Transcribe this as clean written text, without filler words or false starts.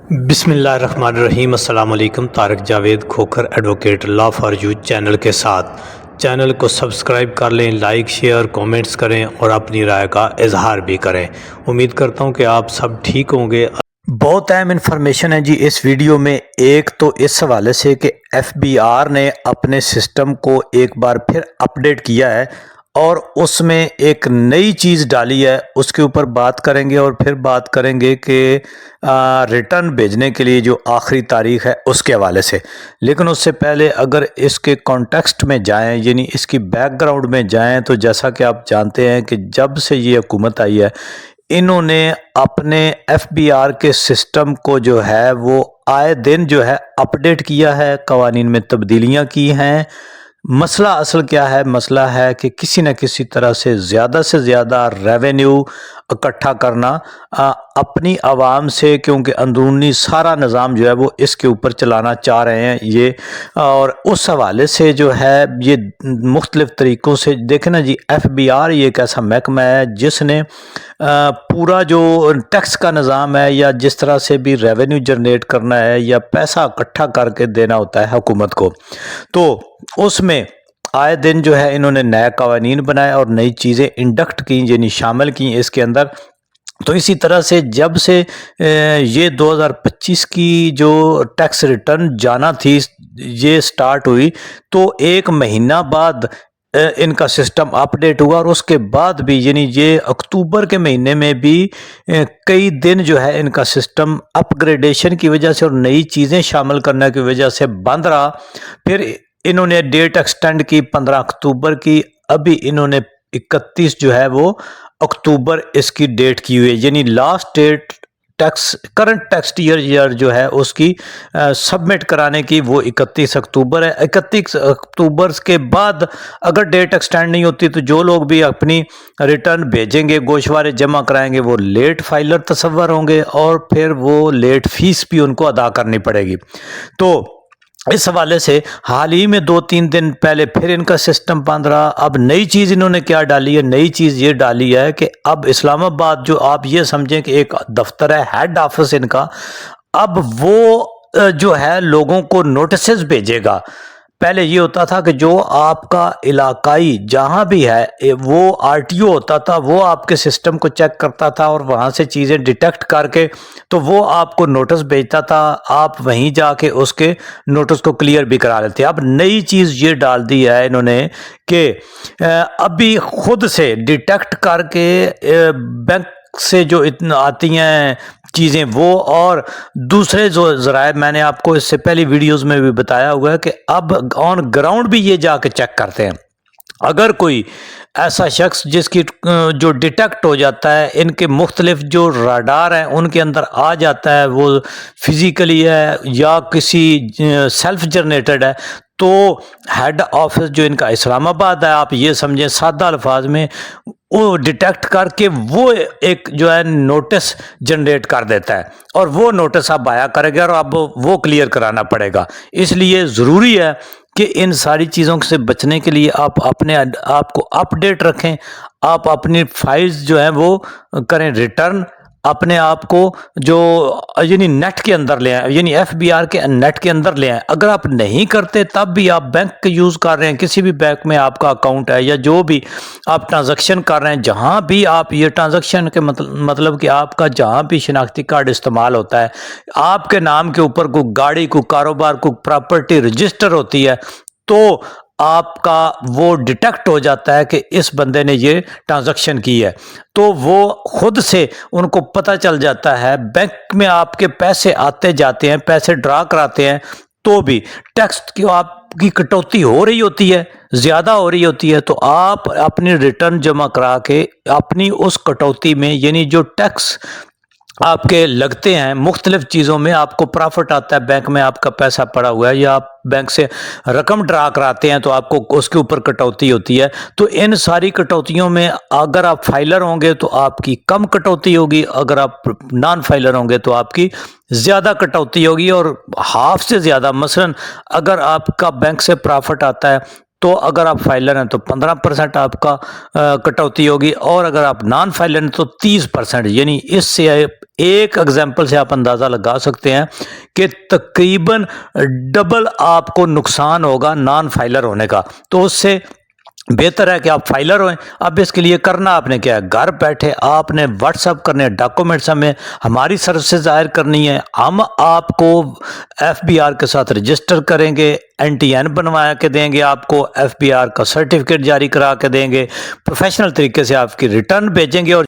بسم اللہ الرحمن الرحیم۔ السلام علیکم۔ Tariq Javed Khokhar advocate law for you channel کے ساتھ چینل کو سبسکرائب کر لیں، لائک شیئر کومنٹس کریں اور اپنی رائے کا اظہار بھی کریں۔ امید کرتا ہوں کہ آپ سب ٹھیک ہوں گے۔ بہت اہم انفارمیشن ہے جی اس ویڈیو میں۔ ایک تو اس حوالے سے کہ ایف بی آر نے اپنے سسٹم کو ایک بار پھر اپڈیٹ کیا ہے اور اس میں ایک نئی چیز ڈالی ہے، اس کے اوپر بات کریں گے اور پھر بات کریں گے کہ ریٹرن بھیجنے کے لیے جو آخری تاریخ ہے اس کے حوالے سے۔ لیکن اس سے پہلے اگر اس کے کانٹیکسٹ میں جائیں، یعنی اس کی بیک گراؤنڈ میں جائیں، تو جیسا کہ آپ جانتے ہیں کہ جب سے یہ حکومت آئی ہے انہوں نے اپنے ایف بی آر کے سسٹم کو جو ہے وہ آئے دن جو ہے اپڈیٹ کیا ہے، قوانین میں تبدیلیاں کی ہیں۔ مسئلہ اصل کیا ہے؟ مسئلہ ہے کہ کسی نہ کسی طرح سے زیادہ ریونیو اکٹھا کرنا اپنی عوام سے، کیونکہ اندرونی سارا نظام جو ہے وہ اس کے اوپر چلانا چاہ رہے ہیں یہ، اور اس حوالے سے جو ہے یہ مختلف طریقوں سے دیکھیں نا جی۔ ایف بی آر یہ ایک ایسا محکمہ ہے جس نے پورا جو ٹیکس کا نظام ہے یا جس طرح سے بھی ریونیو جنریٹ کرنا ہے یا پیسہ اکٹھا کر کے دینا ہوتا ہے حکومت کو، تو اس میں آئے دن جو ہے انہوں نے نئے قوانین بنائے اور نئی چیزیں انڈکٹ کی، یعنی شامل کی اس کے اندر۔ تو اسی طرح سے جب سے یہ 2025 کی جو ٹیکس ریٹرن جانا تھی یہ سٹارٹ ہوئی، تو ایک مہینہ بعد ان کا سسٹم اپڈیٹ ہوا، اور اس کے بعد بھی یعنی یہ اکتوبر کے مہینے میں بھی کئی دن جو ہے ان کا سسٹم اپ گریڈیشن کی وجہ سے اور نئی چیزیں شامل کرنے کی وجہ سے بند رہا۔ پھر انہوں نے ڈیٹ ایکسٹینڈ کی 15 اکتوبر کی، ابھی انہوں نے 31 جو ہے وہ اکتوبر اس کی ڈیٹ کی ہوئی ہے، یعنی last date tax current tax year جو ہے اس کی سبمٹ کرانے کی وہ 31 اکتوبر ہے۔ 31 اکتوبر کے بعد اگر ڈیٹ ایکسٹینڈ نہیں ہوتی تو جو لوگ بھی اپنی ریٹرن بھیجیں گے، گوشوارے جمع کرائیں گے، وہ لیٹ فائلر تصور ہوں گے اور پھر وہ لیٹ فیس بھی ان کو ادا کرنی پڑے گی۔ تو اس حوالے سے حال ہی میں 2-3 دن پہلے پھر ان کا سسٹم بند رہا۔ اب نئی چیز انہوں نے کیا ڈالی ہے؟ نئی چیز یہ ڈالی ہے کہ اب اسلام آباد جو آپ یہ سمجھیں کہ ایک دفتر ہے، ہیڈ آفس ان کا، اب وہ جو ہے لوگوں کو نوٹسز بھیجے گا۔ پہلے یہ ہوتا تھا کہ جو آپ کا علاقائی جہاں بھی ہے وہ آر ٹی او ہوتا تھا، وہ آپ کے سسٹم کو چیک کرتا تھا اور وہاں سے چیزیں ڈیٹیکٹ کر کے تو وہ آپ کو نوٹس بھیجتا تھا، آپ وہیں جا کے اس کے نوٹس کو کلیئر بھی کرا لیتے۔ اب نئی چیز یہ ڈال دی ہے انہوں نے کہ ابھی خود سے ڈیٹیکٹ کر کے بینک سے جو آتی ہیں چیزیں وہ، اور دوسرے جو ذرائع میں نے آپ کو اس سے پہلی ویڈیوز میں بھی بتایا ہوا ہے کہ اب آن گراؤنڈ بھی یہ جا کے چیک کرتے ہیں۔ اگر کوئی ایسا شخص جس کی جو ڈیٹیکٹ ہو جاتا ہے، ان کے مختلف جو راڈار ہیں ان کے اندر آ جاتا ہے، وہ فزیکلی ہے یا کسی سیلف جنریٹڈ ہے، تو ہیڈ آفس جو ان کا اسلام آباد ہے، آپ یہ سمجھیں سادہ الفاظ میں، وہ ڈیٹیکٹ کر کے وہ ایک جو ہے نوٹس جنریٹ کر دیتا ہے، اور وہ نوٹس آپ آیا کرے گا اور اب وہ کلیئر کرانا پڑے گا۔ اس لیے ضروری ہے کہ ان ساری چیزوں سے بچنے کے لیے آپ اپنے آپ کو اپڈیٹ رکھیں، آپ اپنی فائلز جو ہیں وہ کریں ریٹرن، اپنے آپ کو جو یعنی نیٹ کے اندر لے آئیں، یعنی ایف بی آر کے نیٹ کے اندر لے آئیں۔ اگر آپ نہیں کرتے تب بھی آپ بینک کا یوز کر رہے ہیں، کسی بھی بینک میں آپ کا اکاؤنٹ ہے یا جو بھی آپ ٹرانزیکشن کر رہے ہیں، جہاں بھی آپ یہ ٹرانزیکشن کے مطلب کہ آپ کا جہاں بھی شناختی کارڈ استعمال ہوتا ہے، آپ کے نام کے اوپر کوئی گاڑی، کوئی کاروبار، کوئی پراپرٹی رجسٹر ہوتی ہے، تو آپ کا وہ ڈیٹیکٹ ہو جاتا ہے کہ اس بندے نے یہ ٹرانزیکشن کی ہے، تو وہ خود سے ان کو پتہ چل جاتا ہے۔ بینک میں آپ کے پیسے آتے جاتے ہیں، پیسے ڈرا کراتے ہیں، تو بھی ٹیکس کی آپ کی کٹوتی ہو رہی ہوتی ہے، زیادہ ہو رہی ہوتی ہے، تو آپ اپنی ریٹرن جمع کرا کے اپنی اس کٹوتی میں، یعنی جو ٹیکس آپ کے لگتے ہیں مختلف چیزوں میں، آپ کو پرافٹ آتا ہے، بینک میں آپ کا پیسہ پڑا ہوا ہے یا آپ بینک سے رقم ڈرا کراتے ہیں تو آپ کو اس کے اوپر کٹوتی ہوتی ہے، تو ان ساری کٹوتیوں میں اگر آپ فائلر ہوں گے تو آپ کی کم کٹوتی ہوگی، اگر آپ نان فائلر ہوں گے تو آپ کی زیادہ کٹوتی ہوگی، اور ہاف سے زیادہ۔ مثلا اگر آپ کا بینک سے پرافٹ آتا ہے تو اگر آپ فائلر ہیں تو 15% آپ کا کٹوتی ہوگی، اور اگر آپ نان فائلر ہیں تو 30%. یعنی اس سے ایک ایگزامپل سے آپ اندازہ لگا سکتے ہیں کہ تقریباً ڈبل آپ کو نقصان ہوگا نان فائلر ہونے کا. تو اس سے بہتر ہے کہ آپ فائلر ہوئیں. اب اس کے لیے کرنا آپ نے کیا ہے، گھر بیٹھے آپ نے واٹس ایپ کرنے ڈاکومنٹس ہمیں ہماری سروسز ظاہر کرنی ہے، ہم آپ کو FBR کے ساتھ رجسٹر کریں گے، NTN بنوایا کے دیں گے، آپ کو FBR کا سرٹیفکیٹ جاری کرا کے دیں گے، پروفیشنل طریقے سے آپ کی ریٹرن بھیجیں گے، اور